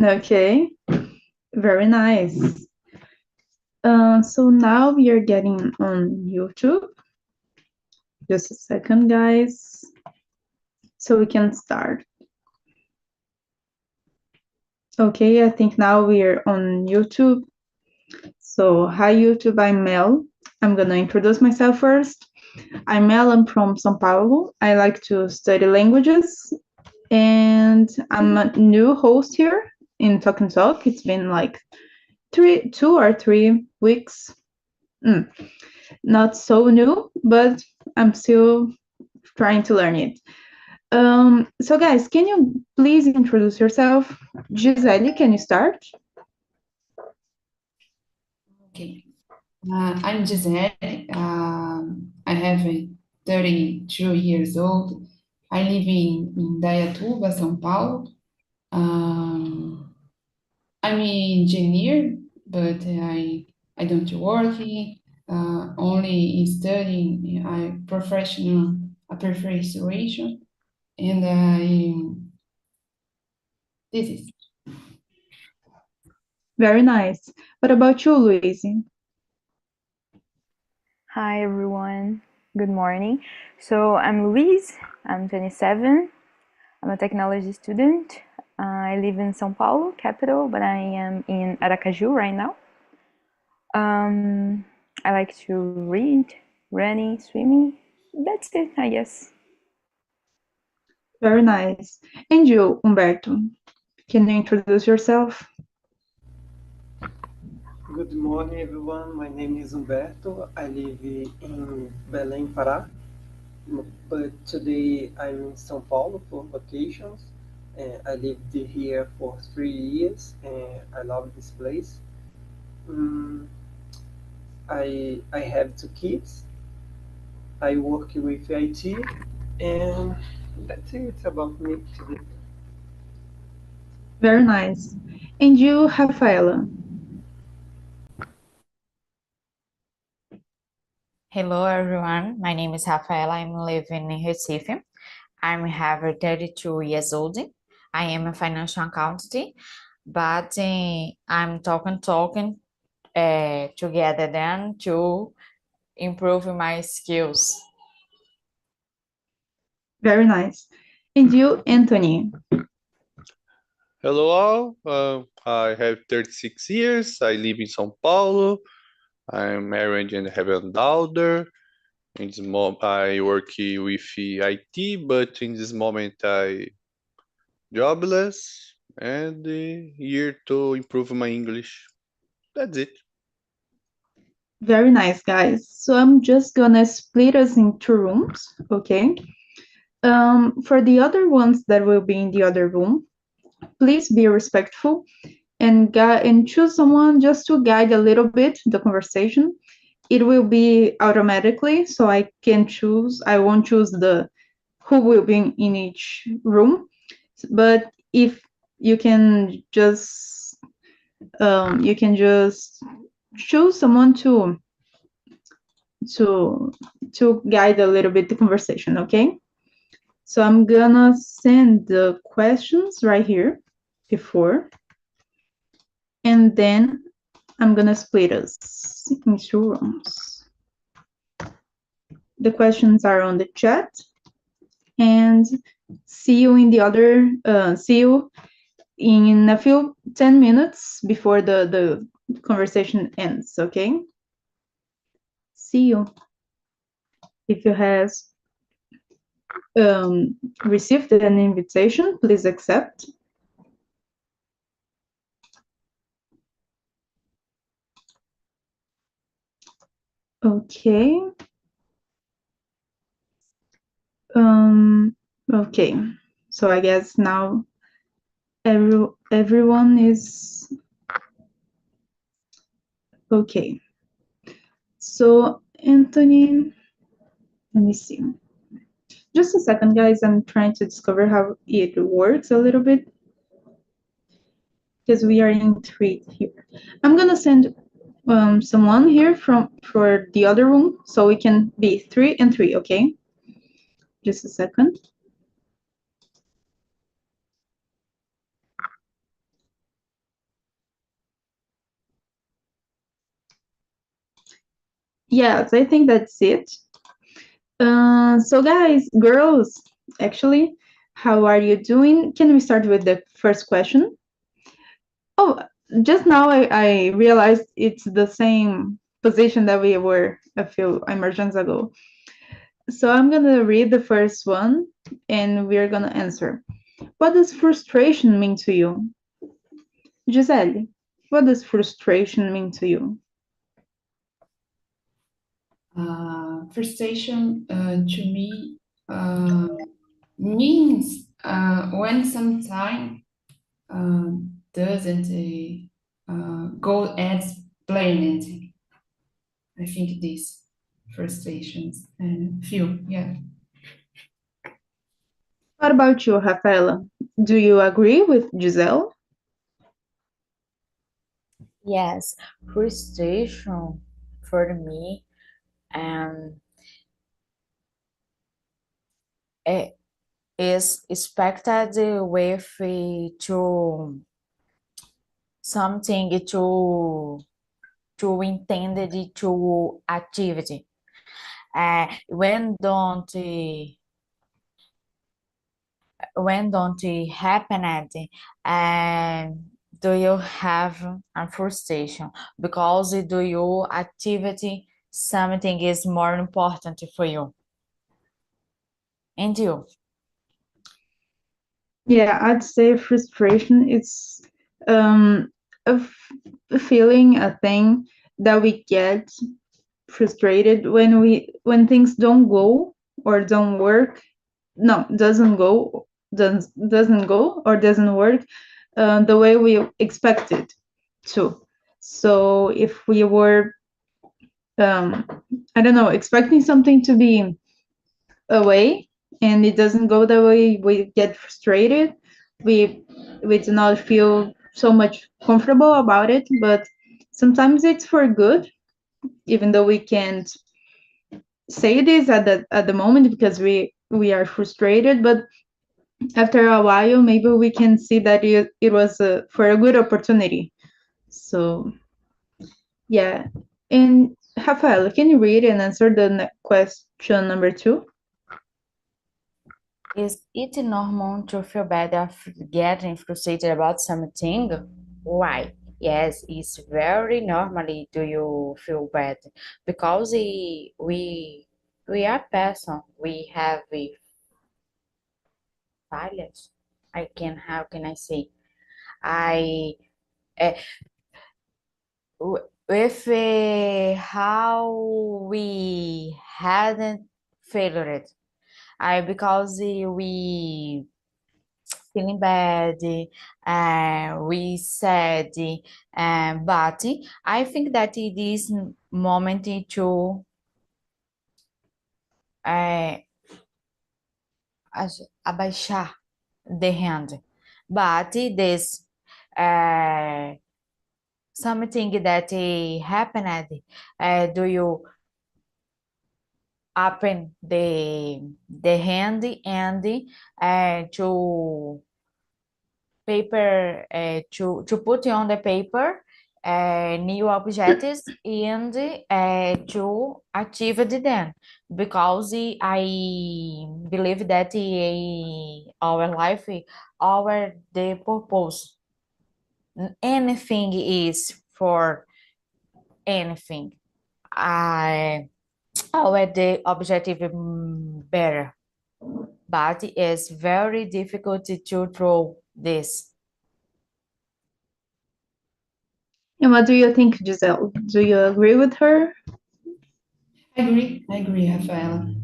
Okay, very nice. So now we are getting on YouTube. Just a second, guys, so we can start. Okay, I think now we're on YouTube. So, hi YouTube, I'm Mel. I'm gonna introduce myself first. I'm Mel, I'm from São Paulo. I like to study languages, and I'm a new host here in Talk and Talk. It's been like 2 or 3 weeks. Not so new, but I'm still trying to learn it. So guys, can you please introduce yourself? Gisele, can you start? Okay. I'm Gisele. I have 32 years old. I live in Dayatuba, São Paulo. I'm an engineer, but I don't work, only in studying. I professional preparation, and this is. Very nice. What about you, Louise? Hi everyone, good morning. So I'm Luiz, I'm 27, I'm a technology student. I live in São Paulo, capital, but I am in Aracaju right now. I like to read, running, swimming. That's it, I guess. Very nice. And you, Humberto, can you introduce yourself? Good morning, everyone. My name is Humberto. I live in Belém, Pará, but today I'm in São Paulo for vacations. I lived here for 3 years, and I love this place. Um, I have 2 kids. I work with IT, and that's it about me today. Very nice. And you, Rafaela? Hello everyone, my name is Rafaela. I'm living in Recife. I'm have 32 years old. I am a financial accountant, but I'm talking together then to improve my skills. Very nice. And you, Anthony? Hello all, I have 36 years, I live in São Paulo, I'm married and have a daughter. I work with IT, but in this moment I jobless and here to improve my English. That's it. Very nice, guys. So I'm just gonna split us into rooms, okay? For the other ones that will be in the other room, please be respectful and choose someone just to guide a little bit the conversation. It will be automatically, so I can choose. I won't choose the who will be in each room, but if you can just choose someone to to guide a little bit the conversation, okay? So I'm gonna send the questions right here before, and then I'm gonna split us into rooms. The questions are on the chat, and see you in the other, see you in a few 10 minutes before the conversation ends, okay? See you. If you have received an invitation, please accept. Okay. Okay. So I guess now everyone is okay. So Anthony, let me see. Just a second, guys. I'm trying to discover how it works a little bit because we are in 3 here. I'm gonna send someone here for the other room so we can be 3 and 3, okay? Just a second. Yes, I think that's it. So guys, girls, actually, how are you doing? Can we start with the first question? Oh, just now I realized it's the same position that we were a few immersions ago. So I'm gonna read the first one and we're gonna answer. What does frustration mean to you? Gisele, what does frustration mean to you? Frustration to me means when sometime doesn't go as planned. I think this frustrations and feel, yeah. What about you, Rafaela? Do you agree with Giselle? Yes, frustration for me um, i- is expected with to something to intended to activity. When don't it happen at do you have a frustration because do your activity something is more important for you and you? Yeah, I'd say frustration is um, a feeling, a thing that we get frustrated when things don't go or don't work. No, doesn't go or doesn't work the way we expected to. So if we were, um, I don't know, expecting something to be a way and it doesn't go that way, we get frustrated. We we do not feel so much comfortable about it, but sometimes it's for good, even though we can't say this at the moment because we are frustrated, but after a while maybe we can see that it was for a good opportunity. So yeah. And Rafael, can you read and answer the question number 2? Is it normal to feel bad after getting frustrated about something? Why? Yes, it's very normally do you feel bad because we are person. We have failures. How can I say? I uh, with how we hadn't failed. I because we feeling bad, we sad, but I think that it is moment to uh, abaixar the hand. But this uh, something that happened, do you open the hand and to paper to put on the paper new objectives and to achieve them because I believe that our life our the purpose anything is for anything I our the objective better but it's very difficult to throw this. And what do you think, Giselle? Do you agree with her? I agree, Rafaela.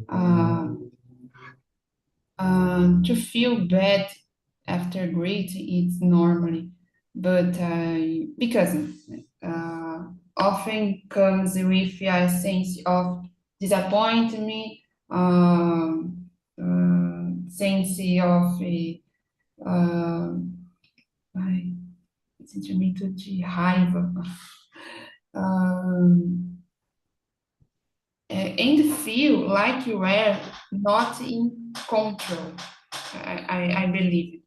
To feel bad after great, it's normally, but because uh, often comes with a sense of disappointment, sense of ai, sentimento de raiva, and feel like you were not in control. I believe,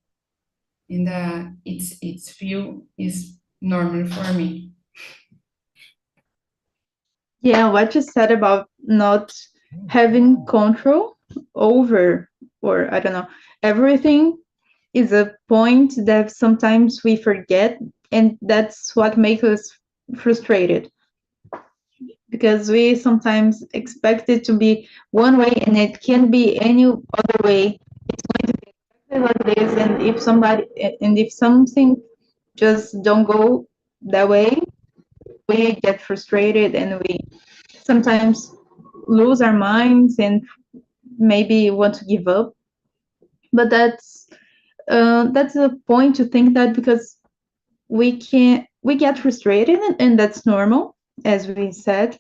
and it's feel is normal for me. Yeah, what you said about not having control over, or I don't know, everything is a point that sometimes we forget, and that's what makes us frustrated because we sometimes expect it to be one way and it can be any other way. It's going to be exactly like this, and if something just don't go that way, we get frustrated and we sometimes lose our minds and maybe want to give up. But that's a point to think that because we get frustrated and that's normal, as we said,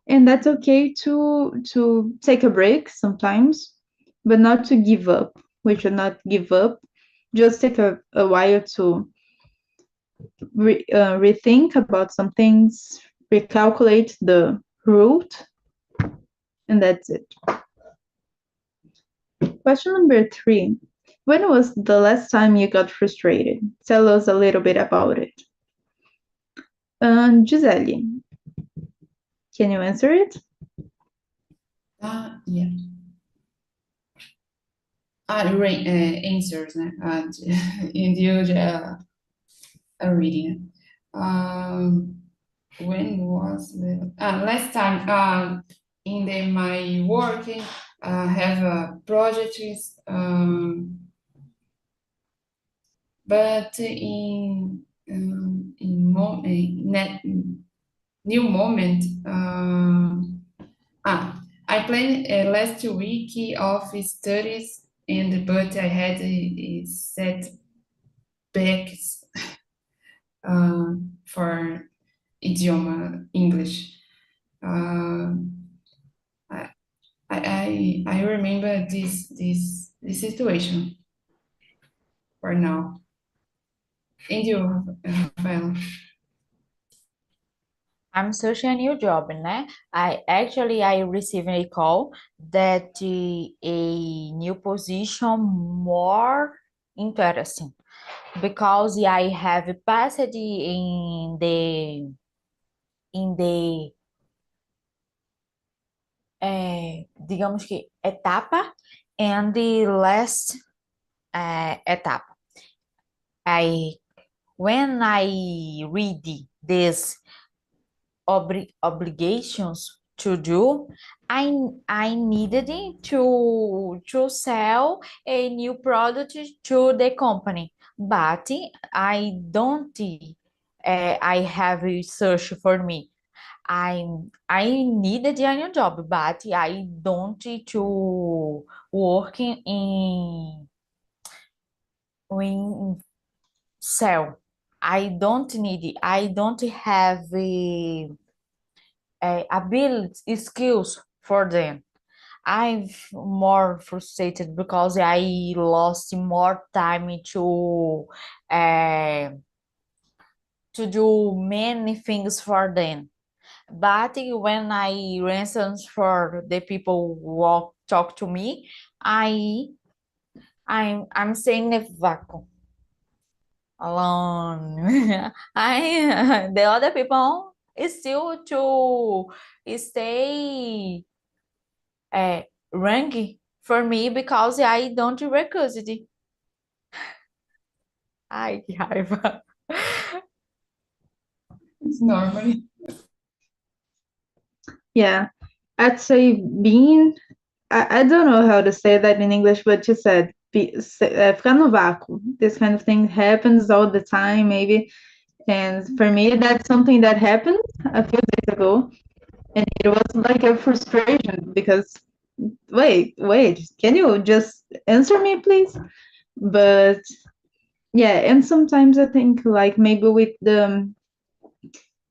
and that's okay to take a break sometimes, but not to give up. We should not give up. Just take a while to rethink about some things, recalculate the route, and that's it. Question number 3. When was the last time you got frustrated? Tell us a little bit about it. Gisele, can you answer it? Yeah. Answers, né? In the reading. When was the last time in my working have a project but in new moment I planned last week of studies but I had setbacks for idioma English. I remember this situation for now. And you, Rafael? I'm searching a new job, né? I received a call that a new position more interesting because I have passed in the digamos que etapa and the last etapa. When I read these obligations to do, I needed to sell a new product to the company, but I don't. I have a search for me. I needed a new job, but I don't to work in sell. I don't need. I don't have ability skills for them. I'm more frustrated because I lost more time uh, to do many things for them. But when I listen for the people who talk to me, I'm saying a vacuum alone. I the other people is still to stay ranking for me because I don't recusity. Ai, que raiva. It's normally. Yeah, I'd say being, I don't know how to say that in English, but you said ficar no vácuo. This kind of thing happens all the time, maybe. And for me, that's something that happened a few days ago. And it was like a frustration because, wait, can you just answer me, please? But yeah, and sometimes I think like maybe with the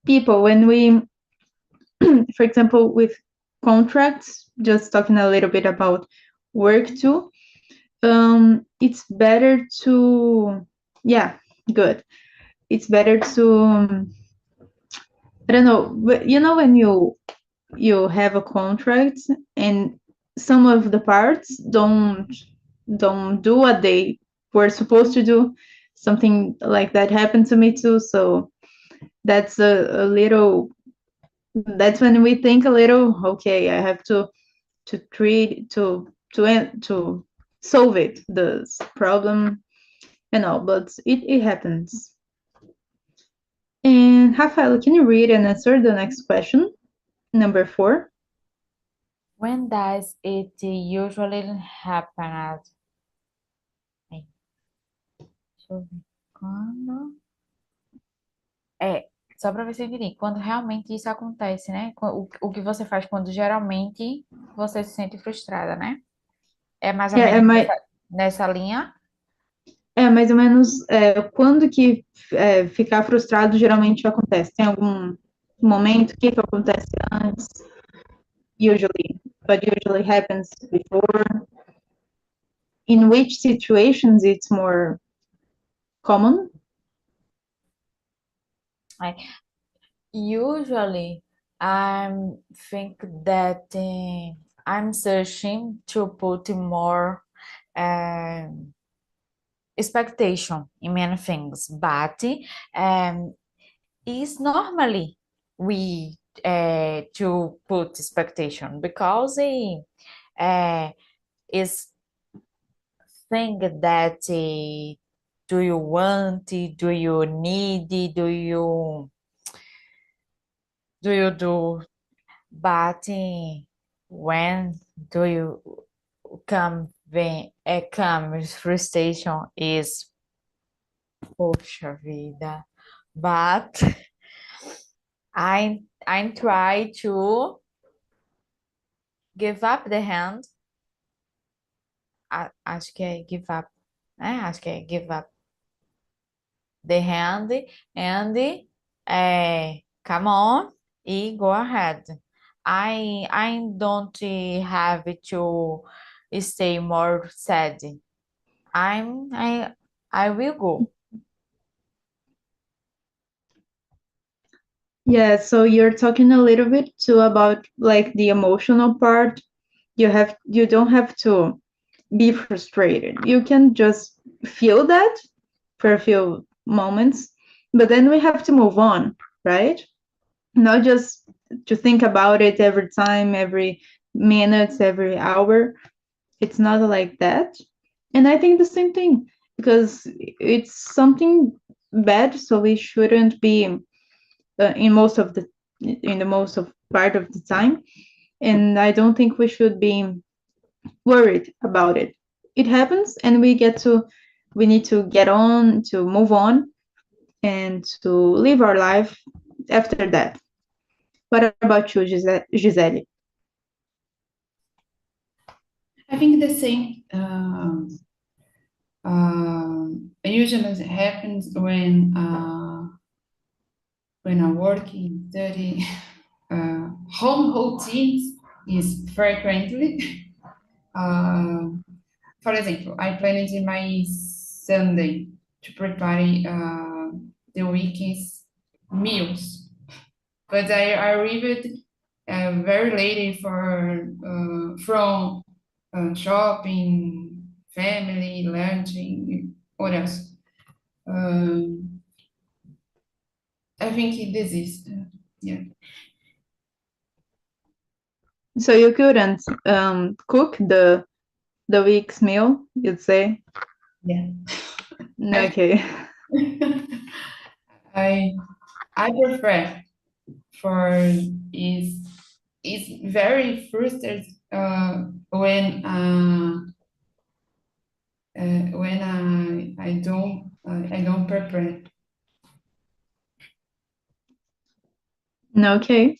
people, when we, for example, with contracts, just talking a little bit about work too, it's better to, yeah, good. It's better to, I don't know, but you know, when you have a contract and some of the parts don't do what they were supposed to do. Something like that happened to me too. So that's a little That's when we think a little, okay, I have to treat to solve it, this problem and all, but it happens. And Rafael, can you read and answer the next question, number 4? When does it usually happen? Ai, deixa eu ver. Quando? Só para ver se eu entendi. Quando realmente isso acontece, né? O que você faz quando geralmente você se sente frustrada, né? É mais ou É, menos nessa linha? mais ou menos quando que ficar frustrado geralmente acontece? Tem algum momento? O que acontece antes? Usually, what usually happens before? In which situations it's more common? Usually, I think that I'm searching to put more expectation in many things, but it's normally we to put expectation because is thing that do you want, do you need, do you do, but when do you come when comes frustration is poxa vida, but I try to give up the hand. Acho que é give up, né? Acho que é give up the hand and come on e go ahead. I don't have to stay more sad. I will go. Yeah, so you're talking a little bit too about like the emotional part. You don't have to be frustrated. You can just feel that for a few moments, but then we have to move on, right? Not just to think about it every time, every minute, every hour. It's not like that. And I think the same thing because it's something bad, so we shouldn't be in the most of part of the time. And I don't think we should be worried about it. It happens, and we need to get on, to move on, and to live our life after that. What about you, Gisele? I think the same. Usually it happens when I work in study, home routines is frequently. For example, I planned in my Sunday to prepare the week's meals, but I arrived very late from shopping, family, lunching, what else? I think this is, yeah. So you couldn't cook the week's meal, you'd say? Yeah. Okay. I prefer for is very frustrated when I don't prepare. Okay.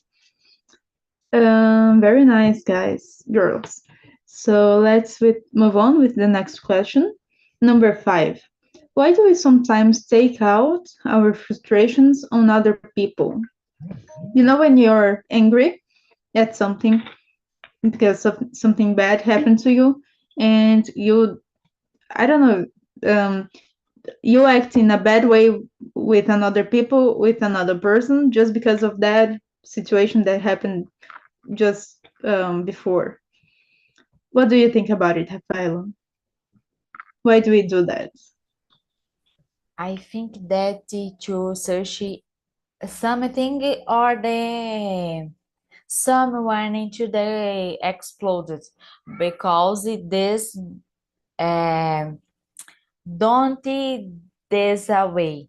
Very nice, guys, girls. So let's move on with the next question. Number 5. Why do we sometimes take out our frustrations on other people? You know, when you're angry at something because of something bad happened to you, and I don't know, you act in a bad way with another people, with another person, just because of that situation that happened just before. What do you think about it, Rafaelo? Why do we do that? I think that to search something or the someone today exploded because this don't this away.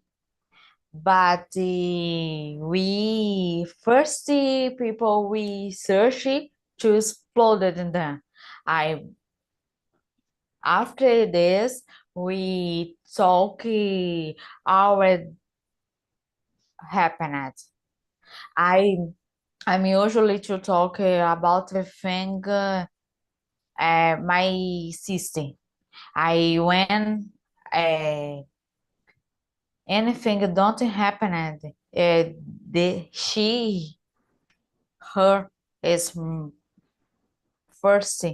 But we first people we search to exploded in them. I after this we talk our happiness. I'm usually to talk about the thing my sister. I when anything don't happen, her is first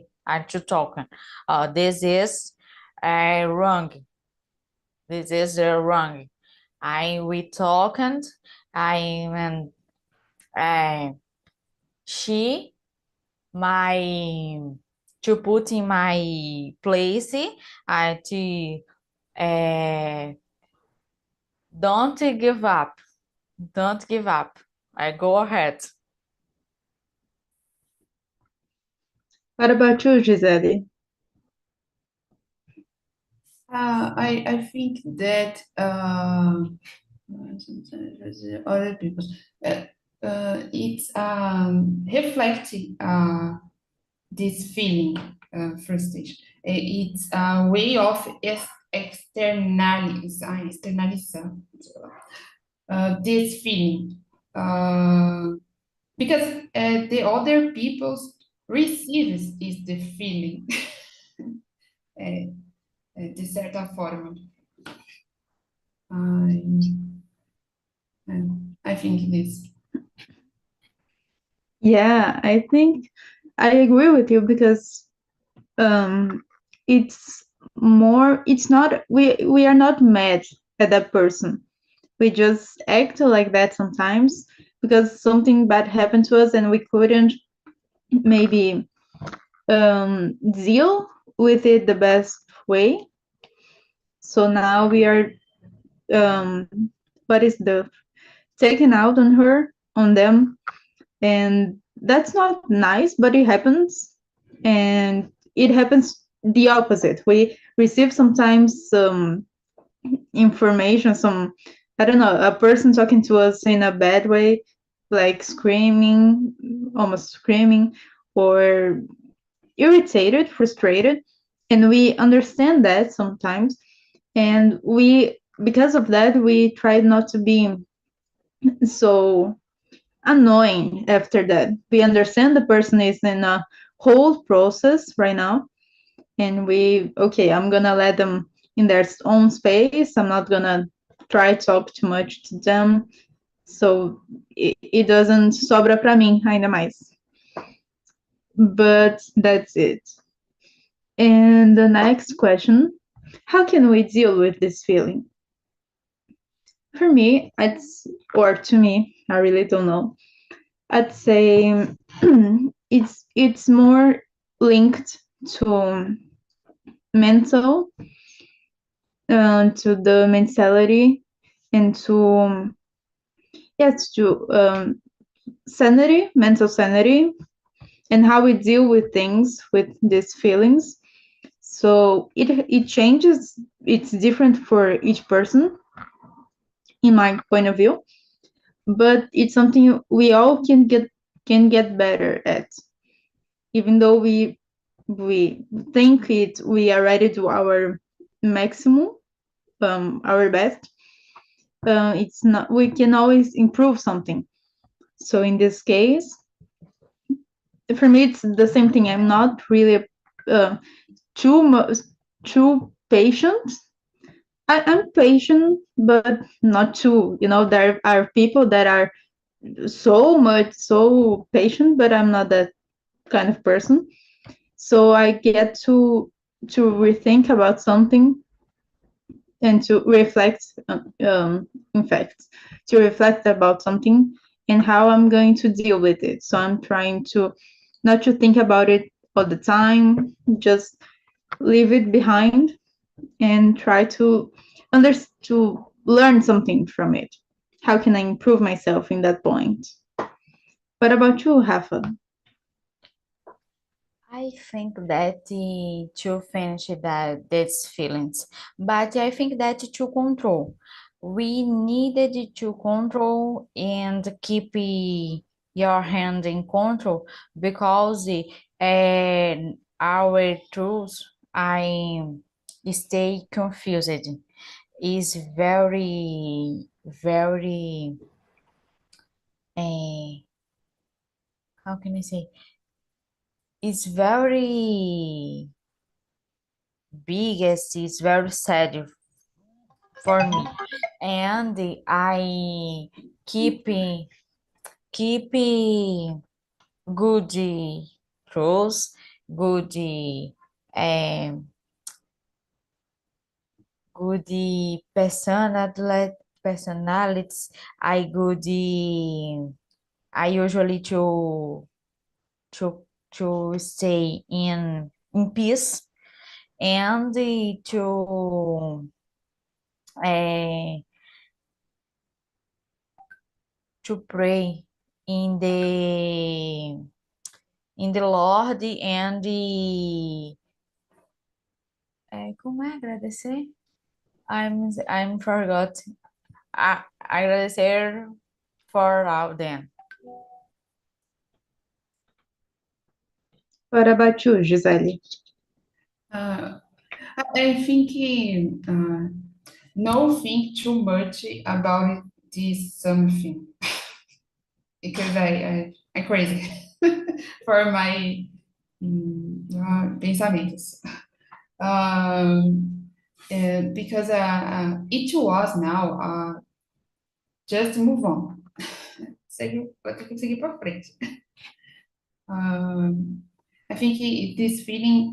to talk. This is wrong. This is wrong. We talking. I she my to put in my place. I to don't give up. Don't give up. I go ahead. What about you, Gisele? I think that other people, it's reflecting this feeling, frustration. It's a way of externalizing this feeling, because the other people's receives is the feeling, de certa forma. I think this. Yeah, I think I agree with you because it's not we are not mad at that person. We just act like that sometimes because something bad happened to us and we couldn't maybe deal with it the best way. So now we are what is the taken out on them, and that's not nice, but it happens. And it happens the opposite. We receive sometimes some information, some, I don't know, a person talking to us in a bad way, like screaming, almost screaming, or irritated, frustrated, and we understand that sometimes. And because of that, we try not to be so annoying after that. We understand the person is in a whole process right now, and okay, I'm gonna let them in their own space. I'm not gonna try to talk too much to them, so it doesn't sobra pra mim ainda mais. But that's it. And the next question: how can we deal with this feeling? For me, to me, I really don't know. I'd say it's more linked to mental, to the mentality, and to yes, to sanity, mental sanity, and how we deal with things, with these feelings. So it changes. It's different for each person, in my point of view, but it's something we all can get better at. Even though we think we already do our maximum, our best, it's not, we can always improve something. So in this case, for me it's the same thing. I'm not really too patient. I'm patient, but not too, there are people that are so patient, but I'm not that kind of person. So I get to rethink about something and to reflect, in fact, to reflect about something and how I'm going to deal with it. So I'm trying to not to think about it all the time, just leave it behind and try to to learn something from it. how can I improve myself in that point? What about you, Rafa? I think that to finish these feelings, but I think that to control, we needed to control and keep your hand in control because our truths I stay confused is very how can I say? It's very biggest, it's very sad for me. And I keep good rules, good um, good personalities. I usually to stay in peace and uh, to pray in the Lord and como é agradecer? I'm forgot. Agradecer for all them. What about you, Gisele? I think no think too much about this something because I crazy for my pensamentos. Because it was now just move on. Vou ter que seguir para frente. I think this feeling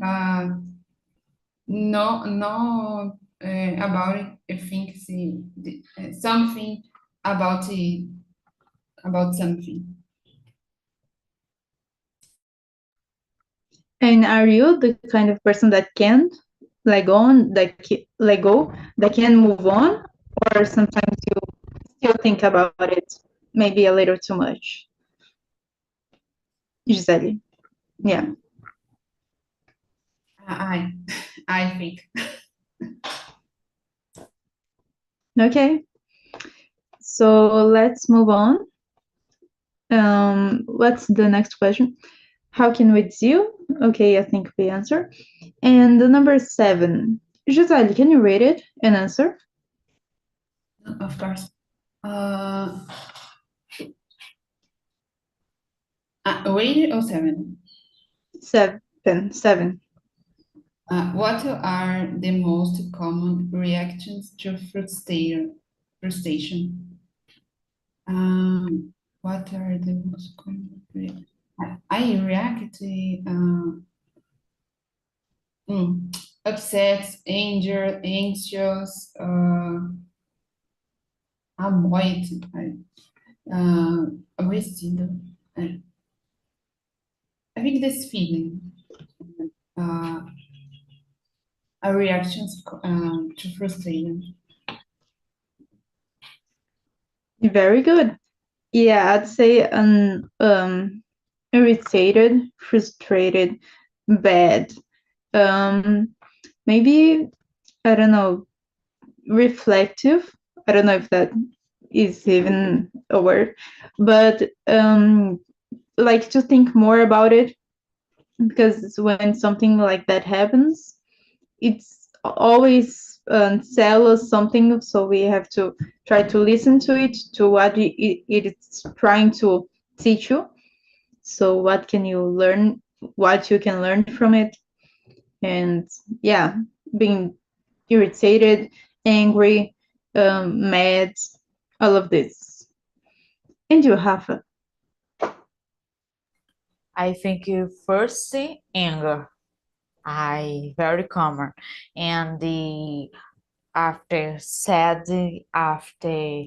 no about it. I think something about something. And are you the kind of person that can let go, that can move on, or sometimes you still think about it maybe a little too much? Gisele, yeah. I think. Okay, so let's move on. What's the next question? How can we do? Okay, I think we answer. And the number 7. Gisele, can you read it and answer? Of course. Wait or 7? 7. What are the most common reactions to frustration? What are the most common reactions? I react upset, anger, anxious, annoyed, aborrecido. I think this feeling are reactions to frustration. Very good. Yeah, I'd say irritated, frustrated, bad. Maybe, I don't know, reflective. I don't know if that is even a word, but like to think more about it, because when something like that happens, it's always tell us something, so we have to try to listen to it, to what it's trying to teach you. So what can you learn, what you can learn from it? And yeah, being irritated, angry, mad, all of this. And you, Rafa? I think first anger, very common, and after sad, after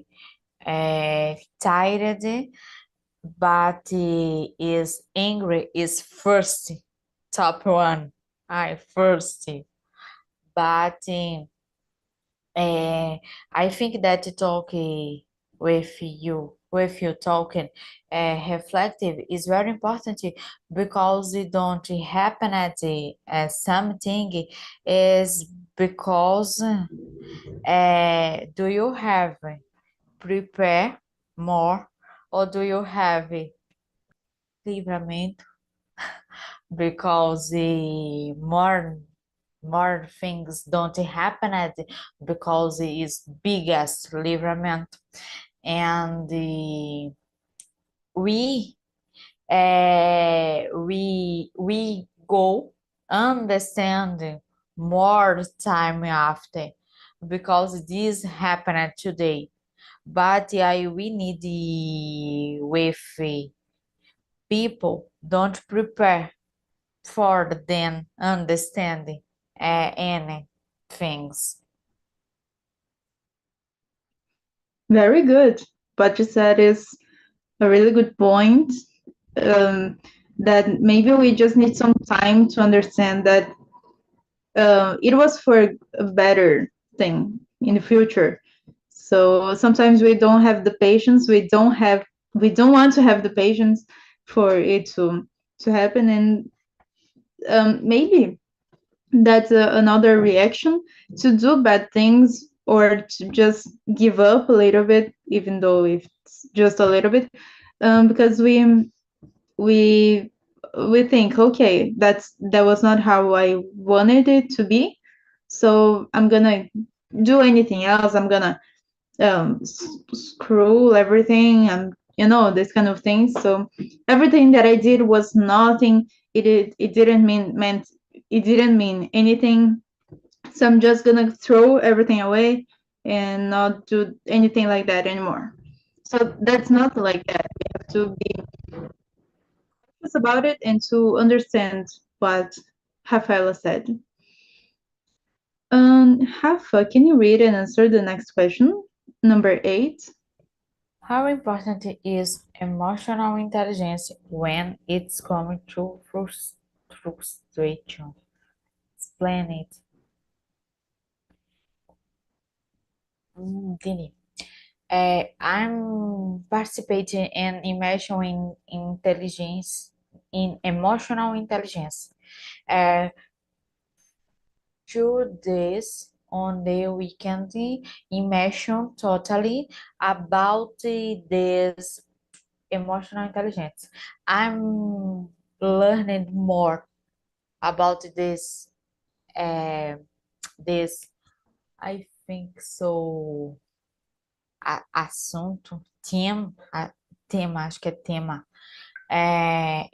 tired, but is angry is first top one. I first, but I think that talk with you talking reflective is very important because it don't happen as something is because do you have prepare more or do you have livramento because the more things don't happen because it is biggest livramento and we go understand more time after because this happened today but we need with people don't prepare for them understanding any things. Very good. What you said is a really good point. That maybe we just need some time to understand that it was for a better thing in the future. So sometimes we don't have the patience. We don't want to have the patience for it to happen, and maybe that's another reaction to do bad things or to just give up a little bit, even though it's just a little bit, because we we think, okay, that was not how I wanted it to be, so I'm gonna do anything else. I'm gonna scroll everything, and this kind of thing. So everything that I did was nothing. It didn't mean anything. So I'm just gonna throw everything away and not do anything like that anymore. So that's not like that. We have to be conscious about it and to understand what Rafaela said. Rafa, can you read and answer the next question, number 8? How important is emotional intelligence when it's coming to frustration? Explain it. Entendi. I'm participating in emotional intelligence. To this on the weekend immersion totally about this emotional intelligence. I'm learning more about this I think so assunto tema acho que é tema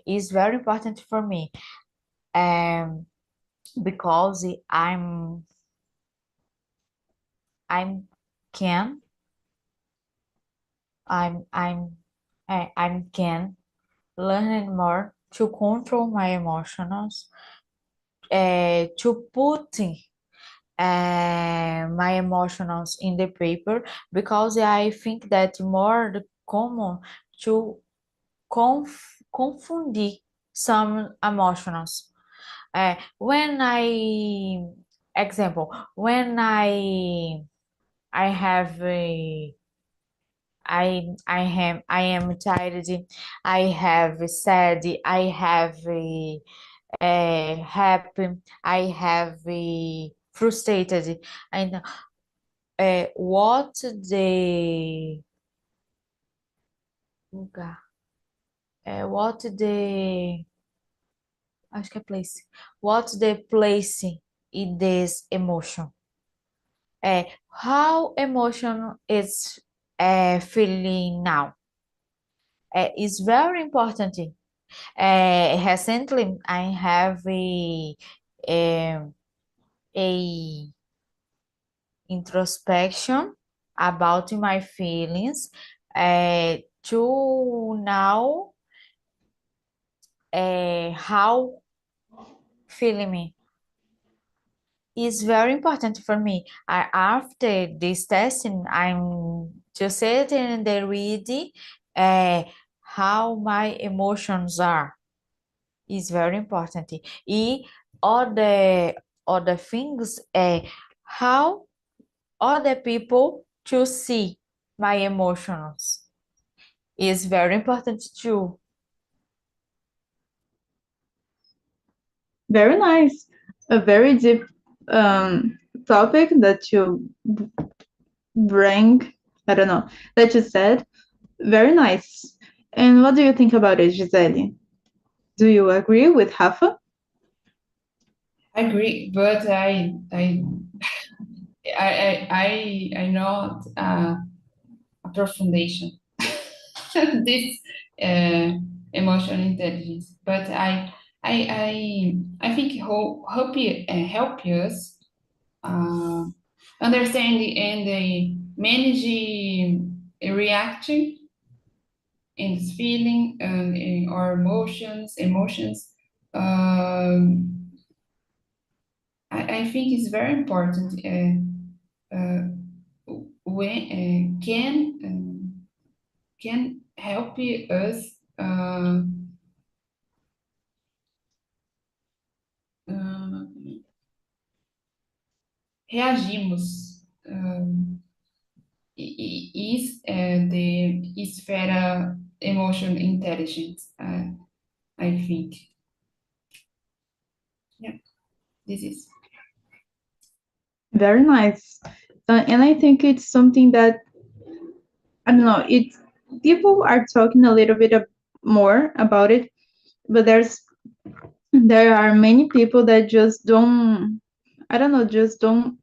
is very important for me because I'm can I'm can learning more to control my emotions, to put my emotions in the paper because I think that more common to confundir some emotions. When I have I am tired, I have sad, I have happy, I have frustrated, and what the lugar, what the acho que é place, what the place in this emotion, how emotion is feeling now. Is very important. Recently, I have a introspection about my feelings to now how feeling me is very important for me. After this testing, I'm just sitting there reading how my emotions are. Is very important. E other things how other people to see my emotions is very important too. Very nice. A very deep topic that you bring, I don't know, that you said. Very nice. And what do you think about it, Gisele? Do you agree with Rafa? I agree, but I not approfundation this emotional intelligence, but I think help us uh, understand and manage reacting and feeling and our emotions. I think it's very important. When can help us uh, reagimos. Is the esfera emotion intelligence. I think. Yeah, this is. Very nice. And I think it's something that, I don't know, it's people are talking a little bit more about it, but there are many people that just don't, I don't know, just don't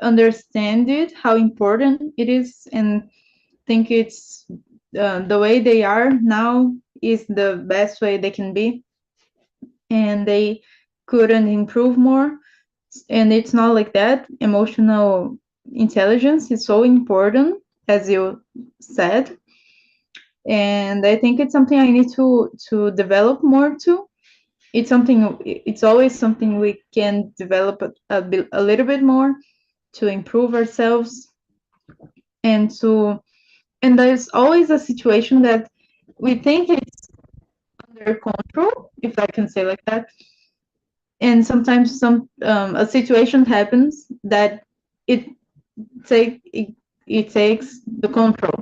understand it, how important it is, and think it's the way they are now is the best way they can be, and they couldn't improve more. And it's not like that. Emotional intelligence is so important, as you said, and I think it's something I need to develop more too. It's always something we can develop a little bit more to improve ourselves, and to and there's always a situation that we think it's under control, if I can say like that, and sometimes a situation happens that it it takes the control.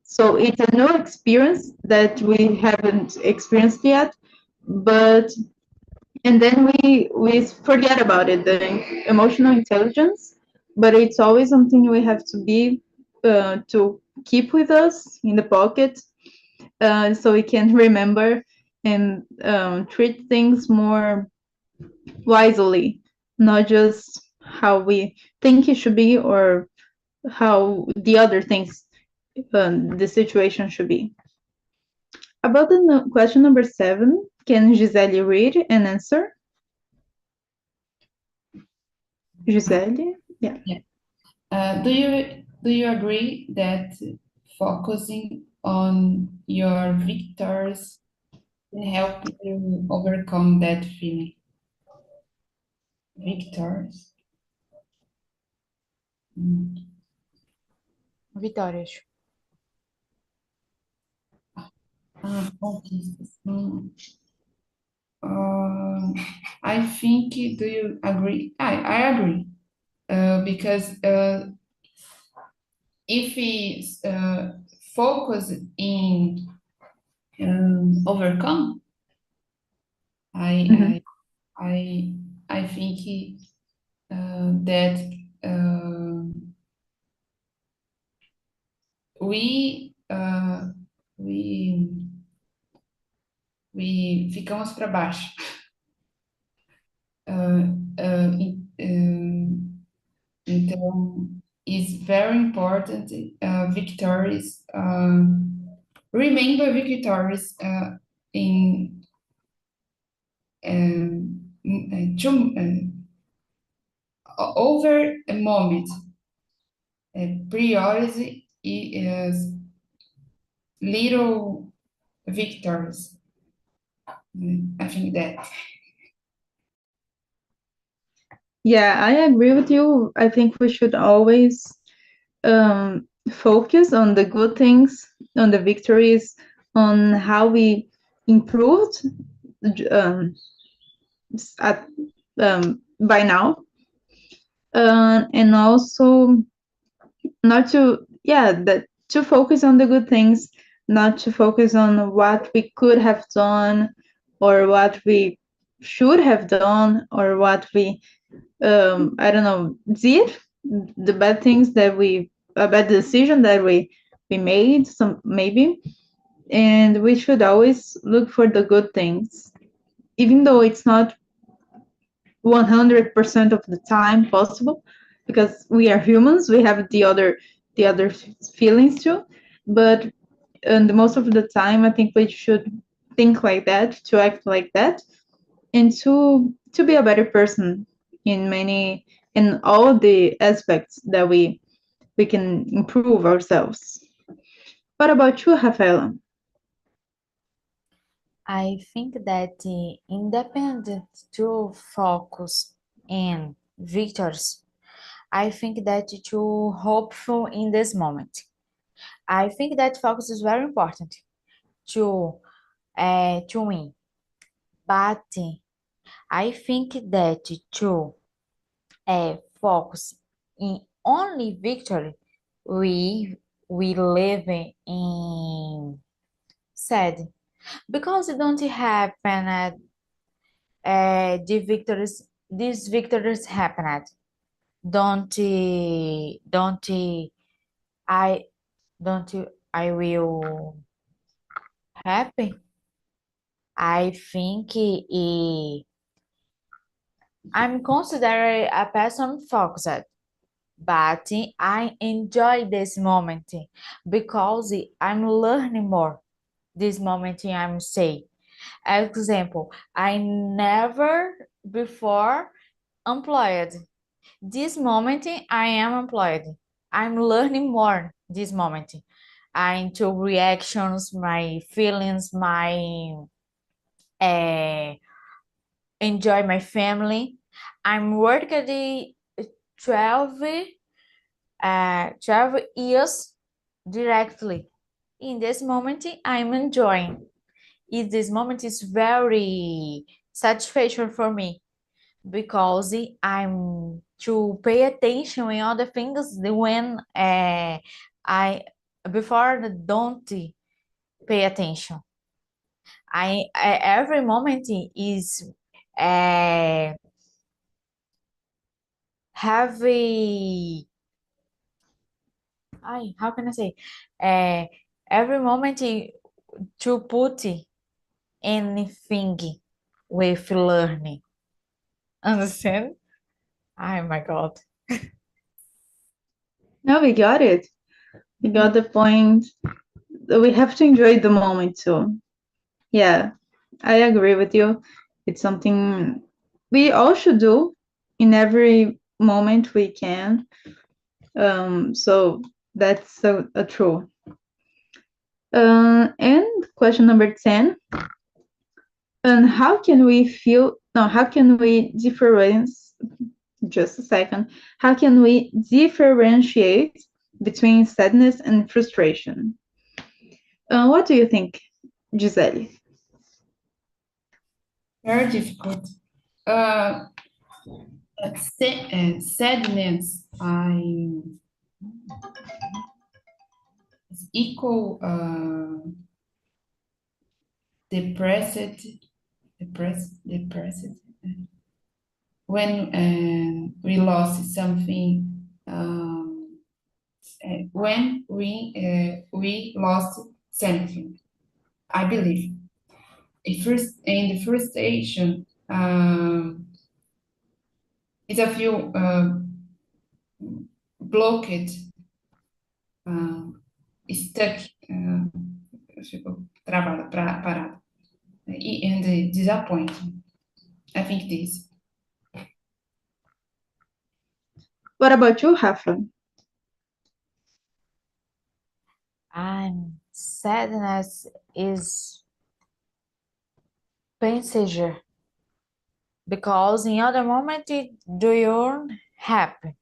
So it's a new experience that we haven't experienced yet, but and then we forget about it, the emotional intelligence. But it's always something we have to be to keep with us in the pocket, so we can remember and treat things more wisely, not just how we think it should be or how the other things the situation should be. About the question number 7, can Gisele read and answer? Gisele? Yeah. Do you agree that focusing on your victories can help you overcome that feeling? Victories. Vitórias. Conquistas. I think, do you agree? I agree. Because if we focus in overcome, Mhm. I think that we ficamos para baixo. Então, it's very important victories. Remember victories in over a moment. Priority is little victories. I think that. Yeah, I agree with you. I think we should always focus on the good things, on the victories, on how we improved at by now, and also not to yeah, that to focus on the good things, not to focus on what we could have done or what we should have done or what we I don't know, did, the bad things that we a bad decision that we made, some maybe. And we should always look for the good things, even though it's not 100% of the time possible, because we are humans, we have the other feelings too. But the most of the time, I think we should think like that, to act like that, and to be a better person in all the aspects that we can improve ourselves. What about you, Rafaela? I think that independent to focus in victories, I think that to hopeful in this moment. I think that focus is very important to win, but I think that to focus in only victory, we live in sad because it don't happen these victories happened. Don't I don't I will happy. I think I'm considered a person focused, but I enjoy this moment because I'm learning more. This moment I'm say. Example, I never before employed. This moment I am employed. I'm learning more this moment. I into reactions, my feelings, my enjoy my family. I'm working the 12, 12 years directly. In this moment, I'm enjoying. This moment is very satisfaction for me because I'm to pay attention in other things when I before don't pay attention. I every moment is have how can I say every moment to put anything with learning. Understand? Oh my God. No, we got it. We got the point. We have to enjoy the moment too. Yeah, I agree with you. It's something we all should do in every moment we can. So that's a true. And question number 10. And how can we feel? No, how can we difference? Just a second. How can we differentiate between sadness and frustration? What do you think, Gisele? Very difficult. Sadness, is equal depressed. When we lost something, when we lost something, I believe. In the frustration, it's a few blocked, stuck, ficou travada, parada, and disappointing. I think this. What about you, Rafa? Sadness is passenger because in other moment do you happy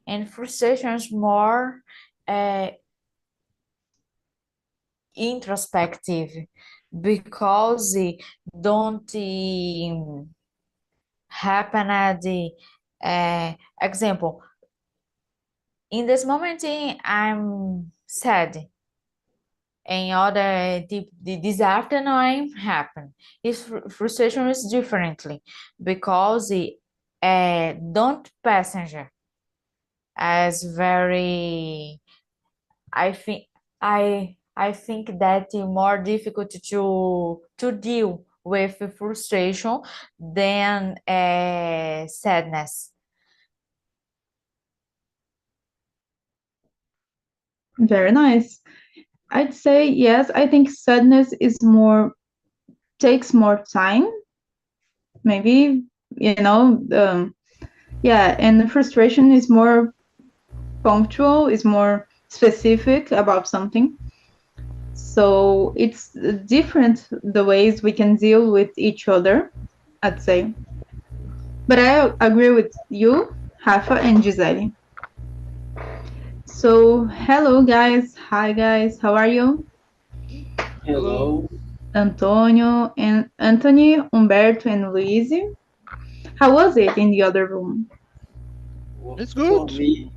and frustration is more introspective because it don't happen at the example in this moment, I'm sad. And this afternoon, I'm happy. His frustration is differently because don't passenger as very. I think I think that it's more difficult to deal with frustration than sadness. Very nice. I'd say yes. I think sadness is more takes more time. Maybe yeah, and the frustration is more punctual, is more specific about something. So it's different the ways we can deal with each other, I'd say. But I agree with you, Rafa and Gisele. So hello guys, hi guys, how are you? Hello. Antonio and Anthony, Humberto and Luis. How was it in the other room? It's For good. me,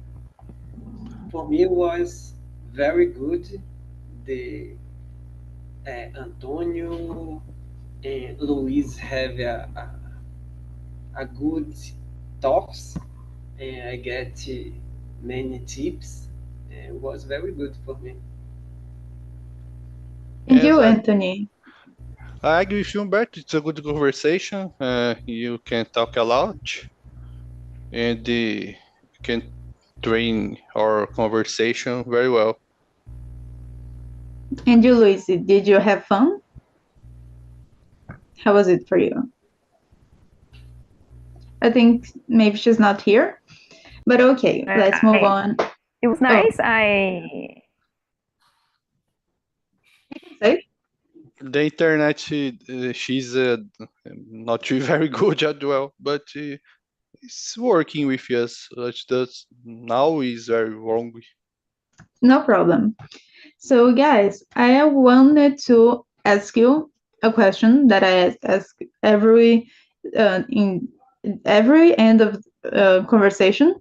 it was very good. The Antonio and Luis have a good talks, and I get many tips. And it was very good for me. And Yes, you, Anthony? I agree with you, Humberto. It's a good conversation. You can talk a lot, and you can train our conversation very well. And you, Luis, did you have fun? How was it for you? I think maybe she's not here, but okay, let's move on. It was nice. I Say? The internet, she's not very good as well, but it's working with us. It's just now is very wrong. No problem. So, guys, I wanted to ask you a question that I ask in every end of conversation.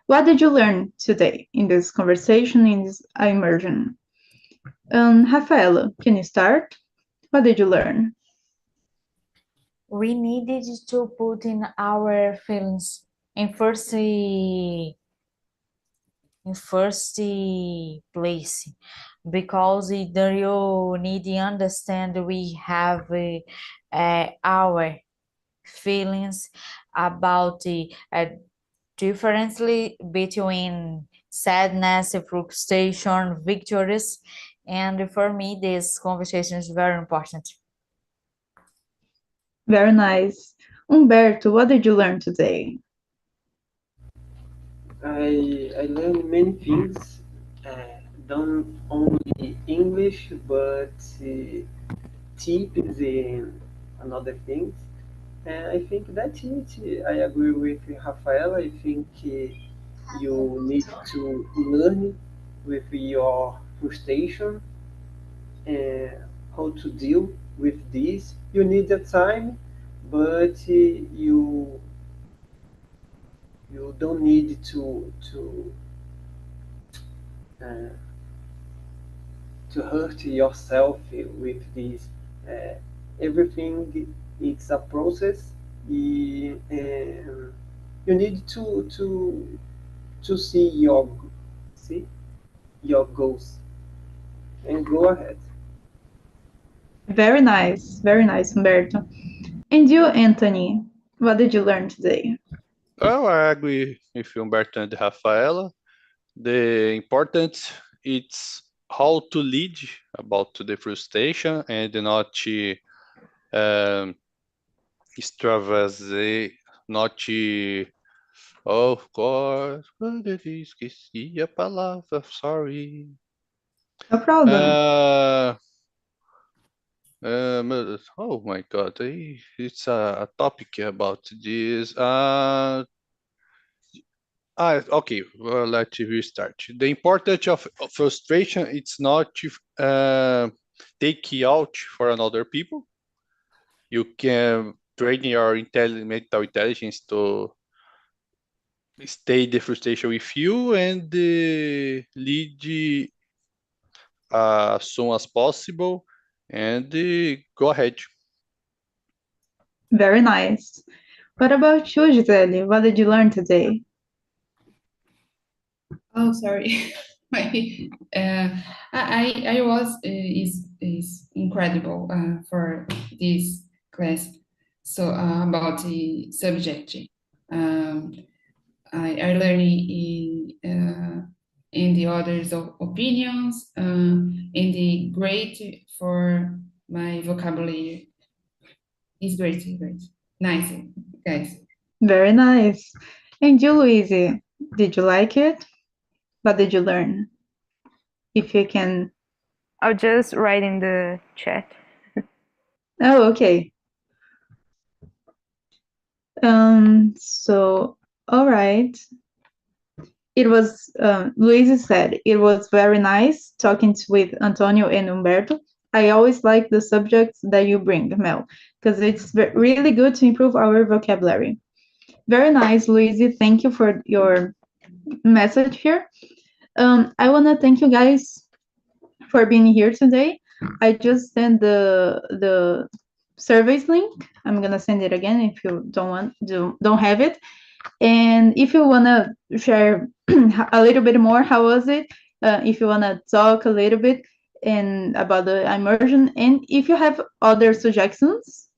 What did you learn today in this conversation, in this immersion? Rafaela, can you start? What did you learn? We needed to put in our feelings in first place because there you need to understand we have our feelings about the differently between sadness, frustration, victories, and for me this conversation is very important. Very nice. Humberto, what did you learn today? I learned many things, not only English, but tips and another things. And I think that's it. I agree with Rafael. I think you need to learn with your frustration and how to deal with this. You need the time, but you don't need uh, to hurt yourself with this. Uh, Everything it's a process. And you need to see your goals and go ahead. Very nice, Humberto. And you, Anthony, what did you learn today? Well, I agree with Humberto and Rafaela. The important it's how to lead about the frustration and not um, extravase, not oh God, esqueci a palavra, sorry. No problem. Oh my God, it's a topic about this. Okay, well, let's restart. The importance of frustration, it's not to take out for another people. You can train your mental intelligence stay the frustration with you and lead as soon as possible and go ahead. Very nice. What about you, Gisele? What did you learn today? Oh, sorry. My, I was is incredible for this class. So about the subject, I learned in the others' opinions, in the great for my vocabulary. It's great, great, nice, guys. Very nice. And you, Louise, did you like it? What did you learn? If you can. I'll just write in the chat. Oh, okay. So, all right. It was, Luis said, it was very nice talking with Antonio and Humberto. I always like the subjects that you bring, Mel, because it's really good to improve our vocabulary. Very nice, Luisi. Thank you for your message here. I want to thank you guys for being here today. I just sent the surveys link. I'm gonna send it again if you don't have it. And if you wanna share a little bit more, how was it? If you wanna talk a little bit and about the immersion, and if you have other suggestions,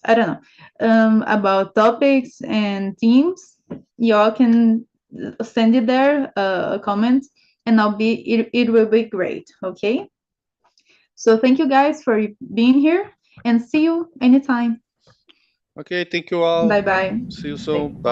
I don't know, about topics and themes, y'all can send it there, a comment, and it will be great. Okay. So thank you guys for being here, and see you anytime. Okay, thank you all. Bye bye. See you soon. Bye.